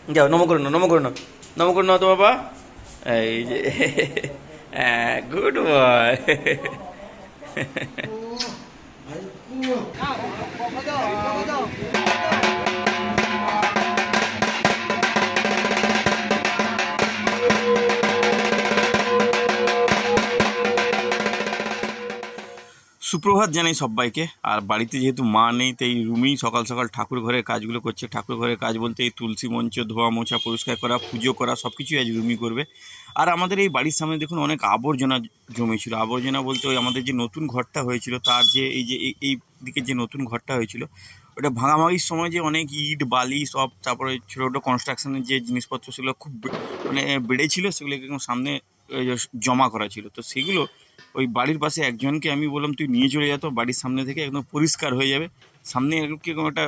যাও নম করে নাও, নম করে নাও, নম করে নাও তো বাবা। এই যে হ্যাঁ, গুড বয়। সুপ্রভাত জানাই সবাইকে। আর বাড়িতে যেহেতু মা নেই, তাই রুমেই সকাল সকাল ঠাকুর ঘরের কাজগুলো করছে। ঠাকুর ঘরের কাজ বলতে এই তুলসী মঞ্চ ধোয়া মোছা পরিষ্কার করা, পুজো করা, সব কিছুই আজ রুমি করবে। আর আমাদের এই বাড়ির সামনে দেখুন অনেক আবর্জনা জমেছিল। আবর্জনা বলতে ওই আমাদের যে নতুন ঘরটা হয়েছিল তার যে এই যে এই দিকে যে নতুন ঘরটা হয়েছিল ওটা ভাঙাভাঙির সময় যে অনেক ইট বালি সব, তারপরে ছোটো ছোটো কনস্ট্রাকশনের যে জিনিসপত্র সেগুলো খুব মানে বেড়েছিল, সেগুলোকে সামনে জমা করা ছিল। তো সেগুলো ওই বাড়ির পাশে একজনকে আমি বললাম তুই নিয়ে চলে যা তো, বাড়ির সামনে থেকে একদম পরিষ্কার হয়ে যাবে। সামনে কীরকম একটা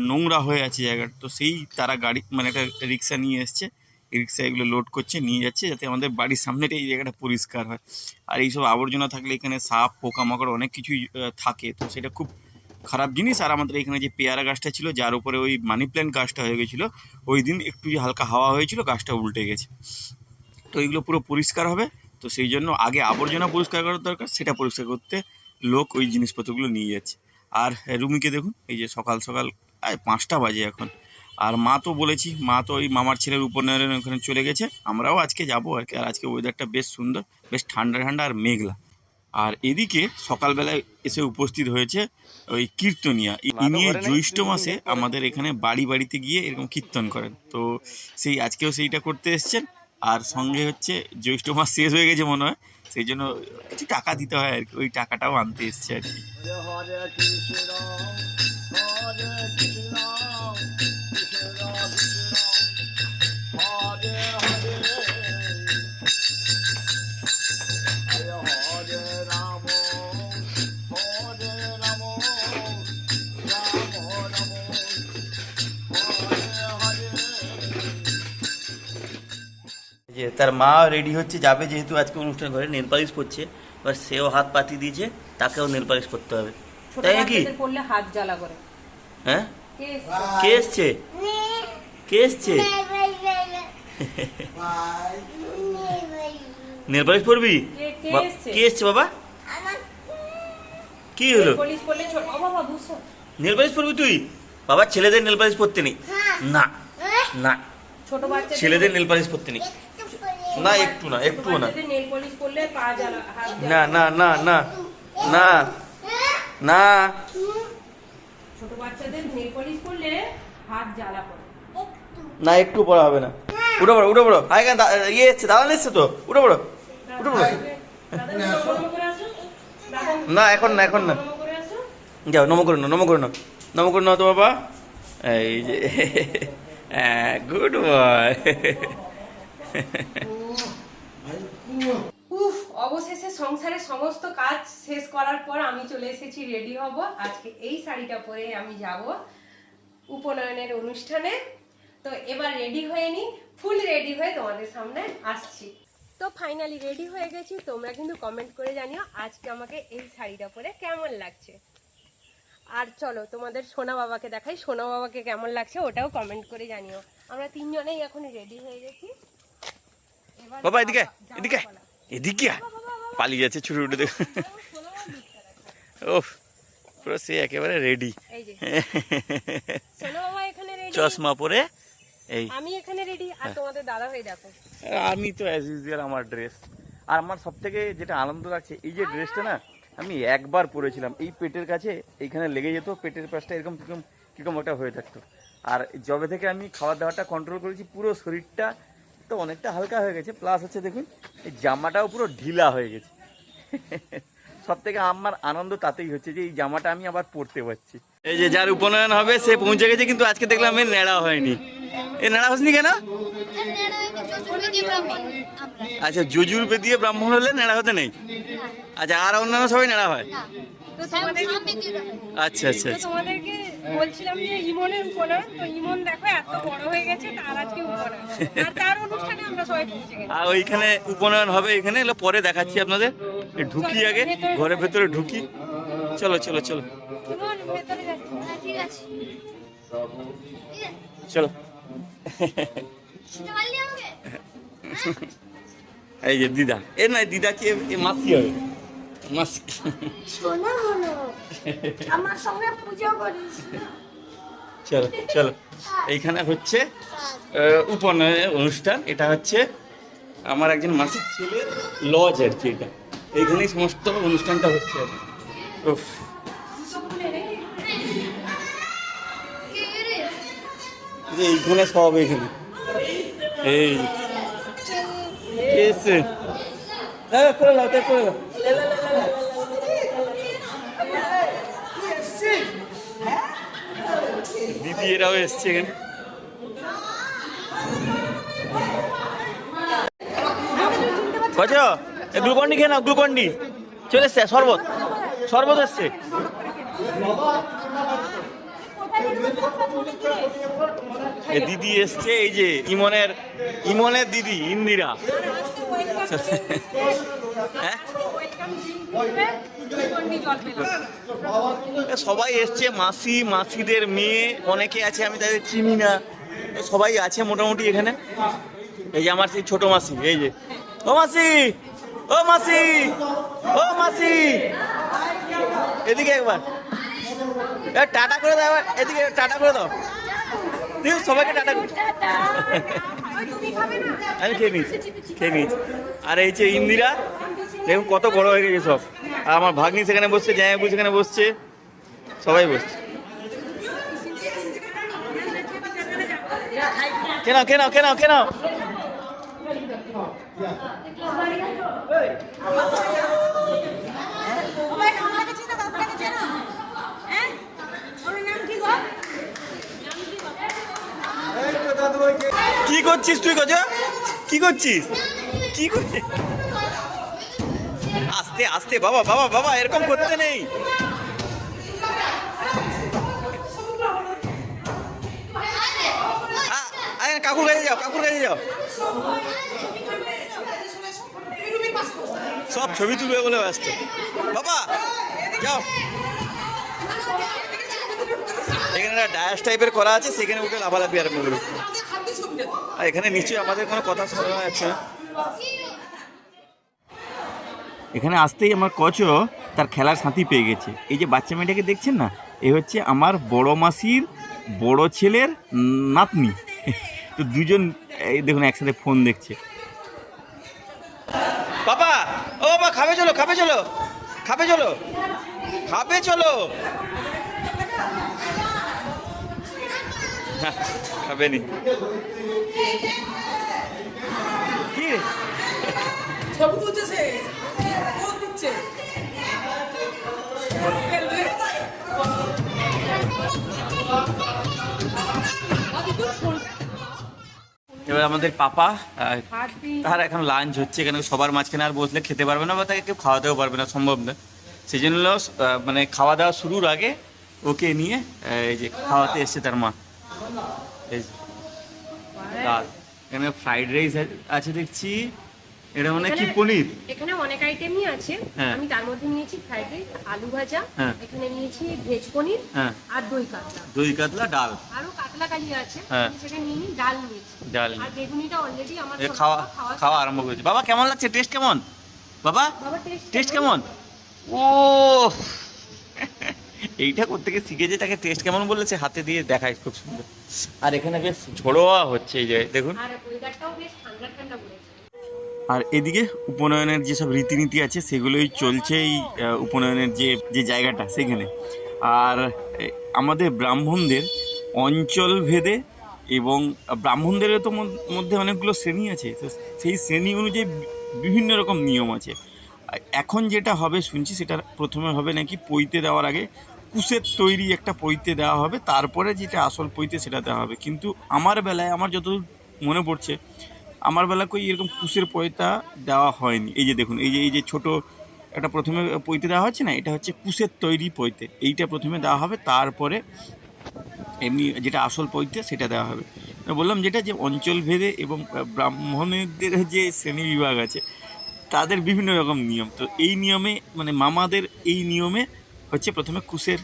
নোংরা হয়ে আছে জায়গাটা, তো সেই তারা গাড়ি মানে একটা রিক্সা নিয়ে এসছে, রিক্সা এগুলো লোড করছে নিয়ে যাচ্ছে যাতে আমাদের বাড়ির সামনেটা এই জায়গাটা পরিষ্কার হয়। আর এইসব আবর্জনা থাকলে এখানে সাপ পোকামাকড় অনেক কিছুই থাকে, তো সেটা খুব খারাপ জিনিস। আর আমাদের এখানে যে পেয়ারা গাছটা ছিল যার উপরে ওই মানি প্ল্যান্ট গাছটা হয়ে গেছিলো, ওই দিন একটু হালকা হাওয়া হয়েছিল গাছটা উল্টে গেছে। তো এইগুলো পুরো পরিষ্কার হবে, তো সেই জন্য আগে আবর্জনা পরিষ্কার করার দরকার, সেটা পরিষ্কার করতে লোক ওই জিনিসপত্রগুলো নিয়ে যাচ্ছে। আর রুমিকে দেখুন এই যে সকাল সকাল 5টা বাজে এখন। আর মা তো বলেছি, মা তো ওই মামার ছেলের উপনয়নের ওখানে চলে গেছে, আমরাও আজকে যাবো আর কি। আর আজকে ওয়েদারটা বেশ সুন্দর, বেশ ঠান্ডা ঠান্ডা আর মেঘলা। আর এদিকে সকালবেলায় এসে উপস্থিত হয়েছে ওই কীর্তনিয়া। ইনি জ্যৈষ্ঠ মাসে আমাদের এখানে বাড়ি বাড়িতে গিয়ে এরকম কীর্তন করেন, তো সেই আজকেও সেইটা করতে এসছেন। আর সঙ্গে হচ্ছে জ্যৈষ্ঠ মাস শেষ হয়ে গেছে মনে হয়, সেই জন্য কিছু টাকা দিতে হয় আর কি, ওই টাকাটাও আনতে এসছে আর কি। যে তার মা রেডি হচ্ছে যাবে, যেহেতু আজকে অনুষ্ঠান ঘরে নেল পালিশ করছে, এবার সেও হাত পাতিয়ে দিয়েছে, তাকেও নেল পালিশ করতে হবে, তাই নাকি? করলে হাত জ্বালা করে। হ্যাঁ, কে এসছে? কে এসছে? নেল পালিশ করবি? কে এসছে বাবা? কি হলো? নেল পালিশ করবি তুই? বাবা ছেলেদের নেল পালিশ করতে নেই। না না, ছোট বাচ্চা ছেলেদের নেল পালিশ করতে নেই। না একটু না, একটু না, নেল পলিশ করলে পা জ্বালা, হাত না না না না না না, ছোট বাচ্চাদের নেল পলিশ করলে হাত জ্বালা করে না, একটু পড়া হবে না। উঠে পড়ো, উঠে পড়ো। আগে ইয়ে এসছে, দাঁড়ান এসছে তো, উঠে পড়ো, উঠে পড়ো। না এখন না, এখন না, যাও নম করে নাও, নম করে নাও, নম করে নাও তো বাবা। এই যে হ্যাঁ, গুড বয়। অবশেষে সংসারের সমস্ত কাজ শেষ করার পর আমি চলে এসেছি, রেডি হব। আজকে এই শাড়িটা পরে আমি যাব উপনয়নের অনুষ্ঠানে। তো এবার রেডি হয়ে নি, ফুল রেডি হয়ে তোমাদের সামনে আসছি। তো ফাইনালি রেডি হয়ে গেছি। তোমরা কিন্তু কমেন্ট করে জানিও আজকে আমাকে এই শাড়িটা পরে কেমন লাগছে। আর চলো তোমাদের সোনা বাবাকে দেখাই, সোনা বাবাকে কেমন লাগছে ওটাও কমেন্ট করে জানিও। আমরা তিনজনেই এখন রেডি হয়ে গেছি। বাবা এদিকে, এদিকে, এদিকে পালিয়ে যাচ্ছে ছুটে উঠে, দেখো ও পুরো সে একেবারে রেডি। সোনা বাবা এখানে রেডি, চশমা পরে। এই আমি এখানে রেডি, আর তোমাদের দাদা ভাই দেখো। আমি তো অ্যাজ ইউজুয়াল আমার ড্রেস। আর আমার সব থেকে যেটা আনন্দ লাগছে, এই যে ড্রেসটা না আমি একবার পরেছিলাম, এই পেটের কাছে এইখানে লেগে যেত, পেটের পাশটা এরকম কিরকম কিরকম একটা হয়ে থাকতো। আর যবে থেকে আমি খাওয়া দাওয়াটা কন্ট্রোল করেছি, পুরো শরীরটা তো অনেকটা হালকা হয়ে গেছে। প্লাস হচ্ছে দেখুন এই জামাটাও পুরো ঢিলা হয়ে গেছে। সব থেকে আমার আনন্দ তাতেই হচ্ছে যে এই জামাটা আমি আবার পরতে পারছি। এই যে যার উপনয়ন হবে সে পৌঁছে গেছে, কিন্তু আজকে দেখলাম এর নেড়া হয়নি। এ নেড়া হসনি কেন? আচ্ছা, যজুর্বেদ দিয়ে ব্রাহ্মণ হলে নেড়া হতে নেই? আচ্ছা, আর অন্যান্য সবাই নেড়া হয়? আচ্ছা আচ্ছা, তোমাদেরকে বলছিলাম যে ইমনের উপনয়ন, তো ইমন দেখো এত বড় হয়ে গেছে, তার আজকে উপনয়ন, আর তার অনুষ্ঠানে আমরা সবাই পৌঁছে গেছি। আর ওইখানে উপনয়ন হবে, এখানে এগুলো পরে দেখাচ্ছি আপনাদের। ঢুকি আগে, ঘরের ভেতরে ঢুকি। চলো চলো চলো ইমন ভেতরে যাচ্ছি। চলো। এই যে দিদা, এ নয় দিদা কি এ মাসি হবে, মাসি। সোনা হলো আমার সঙ্গে পূজা করিস। চলো চলো, এইখানে হচ্ছে উপনয়নের অনুষ্ঠান। এটা হচ্ছে আমার একজন মাসির ছেলের লজ আর কি, এটা এইখানেই সমস্ত অনুষ্ঠানটা হচ্ছে আর কি। উফ, এই যে এইখানে সব, এইখানে এই এসে করে লাও, তাই করে লাও। দিদি এরাও এসছে এখানে। বুঝছো, গ্লুকন্ডি খেয়ে নাও, গ্লুকন্ডি চলে এসছে, শরবত শরবত এসছে। দিদি এসছে, এই যে ইমনের দিদি ইন্দিরা। হ্যাঁ, সবাই এসছে, মাসি, মাসিদের মেয়ে অনেকে আছে, আমি তাদের চিনি না, সবাই আছে মোটামুটি এখানে। এই যে আমার সেই ছোট মাসি, এই যে ও মাসি, ও মাসি, ও মাসি, এদিকে একবার টাটা করে দাও, এদিকে টাটা করে দাও, তুই সবাইকে টাটা করে। আমি খেয়ে নিয়েছি। আর এই যে ইন্দিরা, দেখুন কত বড় হয়ে গেছে সব। আর আমার ভাগ্নি সেখানে বসছে, জামাইবাবু সেখানে বসছে, সবাই বসছে। কেন কেন কেন কেন কি করছিস তুই? কি করছিস? কি করছিস? আস্তে আস্তে বাবা, বাবা বাবা, এরকম করতে নেই। কাকুর কাছে যাও, কাকুর কাছে যাও, সব ছবি তুলবে বলে ব্যস্ত। বাবা যাও, এখানে একটা ডায়াস টাইপের করা আছে, সেখানে উঠে লাফালাফি আরম্ভ করবে। আর এখানে নিশ্চয়ই আমাদের কোনো কথা শোনা যাচ্ছে না। এখানে আসতেই আমার কচো তার খেলার সাথী পেয়ে গেছে। এই যে বাচ্চা মেয়েটাকে দেখছেন না, এ হচ্ছে আমার বড় মাসির বড় ছেলের নাতনি। তো দুজন এই দেখুন একসাথে ফোন দেখছে। বাবা, ও বাবা, খাবে চলো, খাবে চলো, খাবে চলো, খাবে চলো। খাবে নি কি ছবি তুলছে, পোজ দিচ্ছে। এবার আমাদের পাপা, তার এখন লাঞ্চ হচ্ছে, এখানে সবার মাঝখানে আর বসলে খেতে পারবে না, বা তাকে কেউ খাওয়াতেও পারবে না, সম্ভব না। সেই জন্য মানে খাওয়া দাওয়া শুরুর আগে ওকে নিয়ে এই যে খাওয়াতে এসছে তার মা। এই ডাল, এখানে ফ্রাইড রাইস আছে দেখছি, এটা মানে কি পনির, এখানে অনেক আইটেমই আছে। আমি তার মধ্যে নিয়েছি ফ্রাইড রাইস, আলু ভাজা, এখানে নিয়েছি ভেজ পনির আর দই কাতলা। দই কাতলা, ডাল, আরো কাতলা কালি আছে, সেটা নিয়ে নি, ডাল নিয়েছি, ডাল। আর বেগুনিটা অলরেডি আমার খাওয়া আরম্ভ করেছে। বাবা কেমন লাগছে? টেস্ট কেমন বাবা? টেস্ট কেমন? ও এইটা করতে গিয়ে শিখেছে, তাকে টেস্ট কেমন বলেছে হাতে দিয়ে দেখায়, খুব সুন্দর। আর এখানে বেশ ঝোড়োয়া হচ্ছে, এই যে দেখুন। আর ওয়েদারটাও বেশ ঠান্ডা ঠান্ডা পড়েছে। আর এদিকে উপনয়নের যেসব রীতিনীতি আছে সেগুলোই চলছে এই উপনয়নের যে জায়গাটা সেখানে। আর আমাদের ব্রাহ্মণদের অঞ্চল ভেদে এবং ব্রাহ্মণদেরও তো মধ্যে অনেকগুলো শ্রেণী আছে, তো সেই শ্রেণী অনুযায়ী বিভিন্ন রকম নিয়ম আছে। এখন যেটা হবে শুনছি, সেটা প্রথমে হবে নাকি পৈতে দেওয়ার আগে কুশের তৈরি একটা পৈতে দেওয়া হবে, তারপরে যেটা আসল পৈতে সেটা দেওয়া হবে। কিন্তু আমার বেলায়, আমার যতদূর মনে পড়ছে, আমার বেলা কই এরকম কুশের পৈতা দেওয়া হয়নি। এই যে দেখুন, এই যে ছোটো একটা প্রথমে পৈতে দেওয়া হচ্ছে না, এটা হচ্ছে কুশের তৈরি পৈতে, এইটা প্রথমে দেওয়া হবে, তারপরে এমনি যেটা আসল পৈতে সেটা দেওয়া হবে। বললাম যেটা, যে অঞ্চল ভেদে এবং ব্রাহ্মণদের যে শ্রেণী বিভাগ আছে তাদের বিভিন্ন রকম নিয়ম। তো এই নিয়মে মানে মামাদের এই নিয়মে হচ্ছে প্রথমে কুশের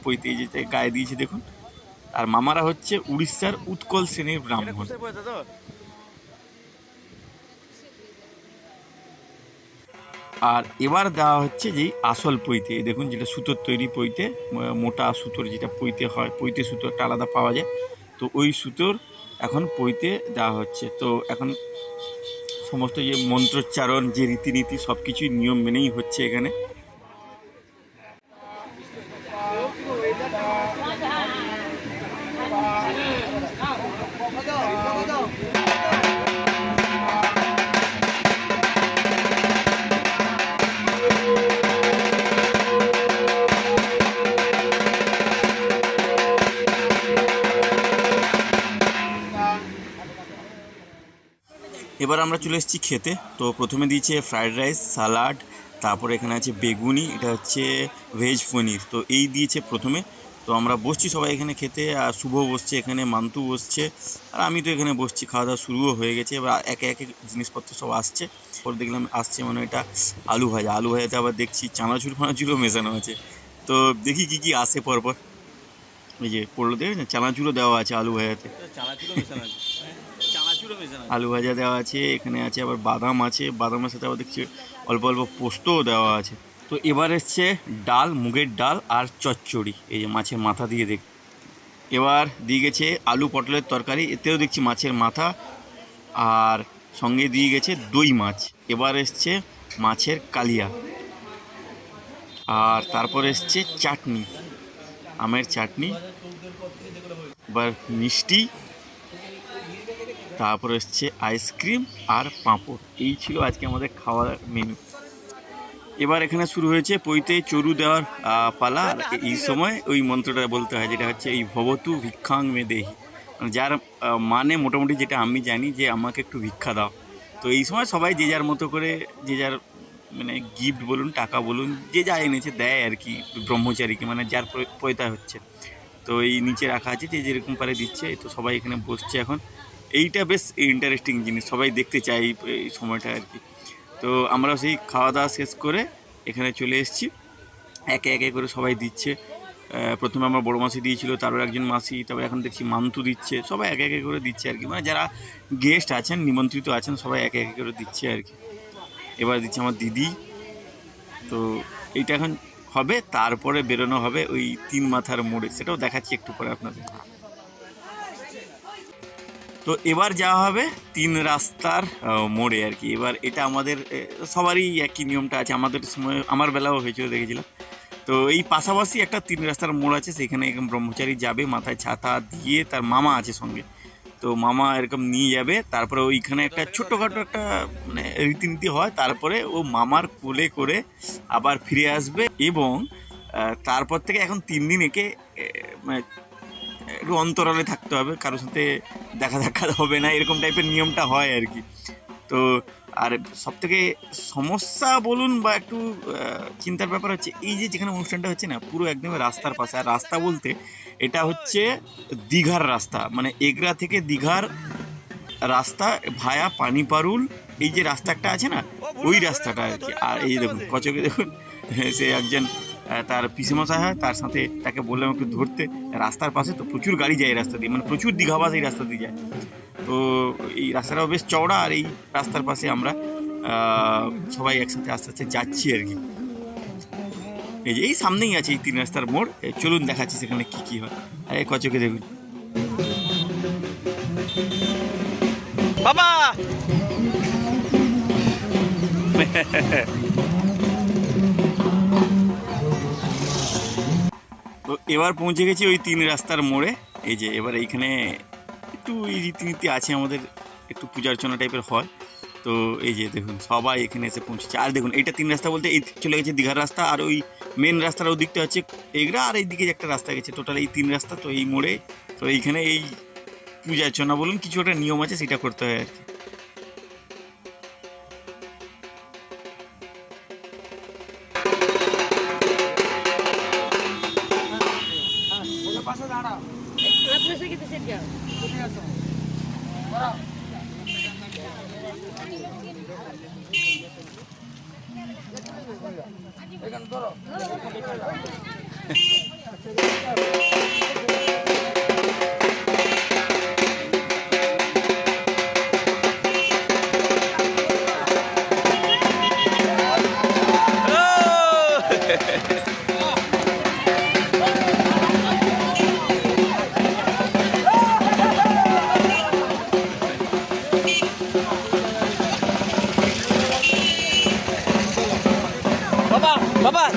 পৈতে, এই যে গায়ে দিয়েছি দেখুন, আর মামারা হচ্ছে উড়িষ্যার উৎকল শ্রেণীর ব্রাহ্মণ। আর এবার দেওয়া হচ্ছে যে আসল পৈতে, দেখুন যেটা সুতোর তৈরি পৈতে, মোটা সুতোর যেটা পৈতে হয়, পৈতে সুতো একটা আলাদা পাওয়া যায়, তো ওই সুতোর এখন পৈতে দেওয়া হচ্ছে। তো এখন সমস্ত যে মন্ত্রোচ্চারণ, যে রীতিনীতি, সব কিছুই নিয়ম মেনেই হচ্ছে এখানে। এবার আমরা চলে এসেছি খেতে। তো প্রথমে দিয়েছে ফ্রায়েড রাইস, সালাড, তারপরে এখানে আছে বেগুনি, এটা হচ্ছে ভেজ পনির, তো এই দিয়েছে প্রথমে। তো আমরা বসছি সবাই এখানে খেতে, আর শুভ বসছে এখানে, মান্তু বসছে, আর আমি তো এখানে বসছি। খাওয়া দাওয়া শুরুও হয়ে গেছে, এবার একে একে জিনিসপত্র সব আসছে। পরে দেখলাম আসছে মানে এটা আলু ভাজা, আলু ভাজাতে আবার দেখছি চানাচুর ফানাচুরও মেশানো আছে। তো দেখি কী কী আসে পরপর। এই যে পড়লো দেখেছেন, চানাচুরও দেওয়া আছে আলু ভাজাতে, চানাচুরও মেশানো আছে, আলু ভাজা দেওয়া আছে, এখানে আছে আবার বাদাম আছে, বাদামের সাথে আবার দেখছি অল্প অল্প পোস্তও দেওয়া আছে। তো এবার এসছে ডাল, মুগের ডাল আর চচ্চড়ি, এই যে মাছের মাথা দিয়ে দেখ। এবার দিয়ে গেছে আলু পটলের তরকারি, এতেও দেখছি মাছের মাথা, আর সঙ্গে দিয়ে গেছে দই মাছ। এবার এসছে মাছের কালিয়া, আর তারপর এসছে চাটনি, আমের চাটনি, এবার মিষ্টি, তারপর এসছে আইসক্রিম আর পাঁপড়। এই ছিল আজকে আমাদের খাওয়ার মেনু। এবার এখানে শুরু হয়েছে পৈতে চরু দেওয়ার পালা। আর এই সময় ওই মন্ত্রটা বলতে হয়, যেটা হচ্ছে এই ভবতু ভিক্ষাং মে দেহি, যার মানে মোটামুটি যেটা আমি জানি যে আমাকে একটু ভিক্ষা দাও। তো এই সময় সবাই যে যার মতো করে, যে যার মানে গিফট বলুন, টাকা বলুন, যে যা এনেছে দেয় আর কি ব্রহ্মচারীকে, মানে যার পৈতা হচ্ছে। তো এই নিচে রাখা আছে, যে যেরকম পারে দিচ্ছে। তো সবাই এখানে বসছে এখন। এইটা বেশ ইন্টারেস্টিং জিনিস, সবাই দেখতে চাই এই সময়টা আর কি। তো আমরা সেই খাওয়া দাওয়া শেষ করে এখানে চলে এসেছি, একে একে করে সবাই দিচ্ছে। প্রথমে আমার বড়ো মাসি দিয়েছিল, তারপর একজন মাসি, তারপর এখন দেখছি মান্তু দিচ্ছে, সবাই একে একে করে দিচ্ছে আর কি। মানে যারা গেস্ট আছেন, নিমন্ত্রিত আছেন, সবাই একে একে করে দিচ্ছে আর কি। এবার দিচ্ছে আমার দিদি। তো এইটা এখন হবে, তারপরে বেরোনো হবে ওই 3 মাথার মোড়ে, সেটাও দেখাচ্ছি একটু পরে আপনাদের। তো এবার যাওয়া হবে 3 রাস্তার মোড়ে আর কি। এবার এটা আমাদের সবারই একই নিয়মটা আছে, আমাদের সময় আমার বেলাও হয়েছিল, দেখেছিলাম। তো এই পাশাপাশি একটা 3 রাস্তার মোড় আছে, সেখানে এরকম ব্রহ্মচারী যাবে, মাথায় ছাতা দিয়ে, তার মামা আছে সঙ্গে। তো মামা এরকম নিয়ে যাবে, তারপরে ওইখানে একটা ছোটোখাটো একটা মানে রীতিনীতি হয়, তারপরে ও মামার কোলে করে আবার ফিরে আসবে। এবং তারপর থেকে এখন 3 দিন একে মানে একটু অন্তরালে থাকতে হবে, কারোর সাথে দেখা হবে না, এরকম টাইপের নিয়মটা হয় আর কি। তো আর সবথেকে সমস্যা বলুন বা একটু চিন্তার ব্যাপার হচ্ছে, এই যে যেখানে অনুষ্ঠানটা হচ্ছে না, পুরো একদম রাস্তার পাশে। আর রাস্তা বলতে এটা হচ্ছে দীঘার রাস্তা, মানে এগরা থেকে দীঘার রাস্তা ভায়া পানিপারুল, এই যে রাস্তাটা আছে না, ওই রাস্তাটা আর কি। আর এই দেখুন কচকে দেখুন, সে একজন তার পিসেমশাই হয়, তার সাথে তাকে বললাম একটু ধরতে। রাস্তার পাশে তো প্রচুর গাড়ি যায় এই রাস্তা দিয়ে, মানে প্রচুর দীঘাবাস এই রাস্তা দিয়ে যায়। তো এই রাস্তাটাও বেশ চওড়া, আর এই রাস্তার পাশে আমরা সবাই একসাথে আস্তে আস্তে যাচ্ছি আর কি। এই যে এই সামনেই আছে এই 3 রাস্তার মোড়, চলুন দেখাচ্ছি সেখানে কী কী হয়। আর এই কচকে দেখুন বাবা। তো এবার পৌঁছে গেছি ওই 3 রাস্তার মোড়ে। এই যে এবার এইখানে একটু এই রীতিনীতি আছে আমাদের, একটু পূজা অর্চনা টাইপের হয়। তো এই যে দেখুন সবাই এখানে এসে পৌঁছেছে। আর দেখুন এইটা 3 রাস্তা বলতে এই চলে গেছে দীঘার রাস্তা, আর ওই মেন রাস্তার ওই দিকটা হচ্ছে এগরা, আর এইদিকে একটা রাস্তা গেছে, টোটাল এই 3 রাস্তা। তো এই মোড়ে তো এইখানে এই পূজা অর্চনা বলুন, কিছু একটা নিয়ম আছে, সেটা করতে হয় আর কি।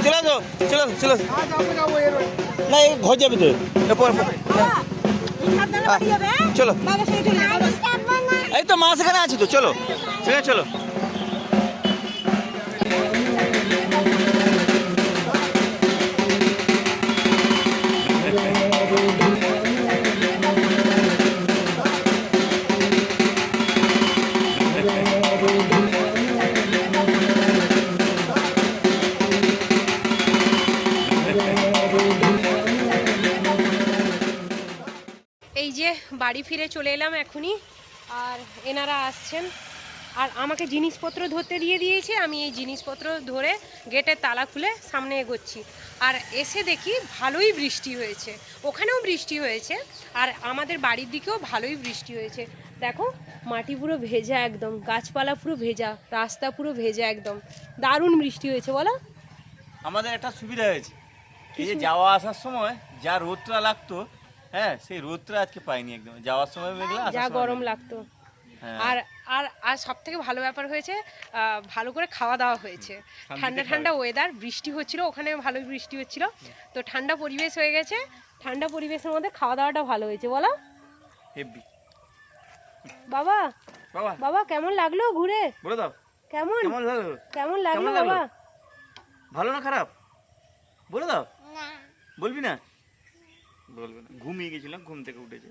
চলে আসো চলো চলো না এই ঘর যাবে তো চলো এই তো মা সেখানে আছে তো চলো সেখানে চলো এই যে বাড়ি ফিরে চলে এলাম এখনই, আর এনারা আসছেন আর আমাকে জিনিসপত্র ধরতে দিয়ে দিয়েছে। আমি এই জিনিসপত্র ধরে গেটের তালা খুলে সামনে এগোচ্ছি। আর এসে দেখি ভালোই বৃষ্টি হয়েছে, ওখানেও বৃষ্টি হয়েছে আর আমাদের বাড়ির দিকেও ভালোই বৃষ্টি হয়েছে। দেখো মাটি পুরো ভেজা, একদম গাছপালা পুরো ভেজা, রাস্তা পুরো ভেজা, একদম দারুণ বৃষ্টি হয়েছে। বলো আমাদের একটা সুবিধা হয়েছে, এই যে যাওয়া আসার সময় যা রোদটা লাগতো, হ্যাঁ সেই রোদটা আজকে পাইনি একদম। যাওয়ার সময় মেঘলা, যা গরম লাগতো। হ্যাঁ। আর আর আর সব থেকে ভালো ব্যাপার হয়েছে, ভালো করে খাওয়া দাওয়া হয়েছে। ঠান্ডা ঠান্ডা ওয়েদার, বৃষ্টি হচ্ছিল, ওখানে ভালোই বৃষ্টি হচ্ছিল, তো ঠান্ডা পরিবেশ হয়ে গেছে। ঠান্ডা পরিবেশের মধ্যে খাওয়া দাওয়াটা ভালো হয়েছে। বলো হেভি। বাবা, বাবা বাবা কেমন লাগলো ঘুরে? বলে দাও কেমন কেমন লাগলো? কেমন লাগলো কেমন লাগলো? বাবা? ভালো না খারাপ? বলে দাও। না বলবি না? বলবে না, ঘুমিয়ে গেছিলাম, ঘুম থেকে উঠেছে।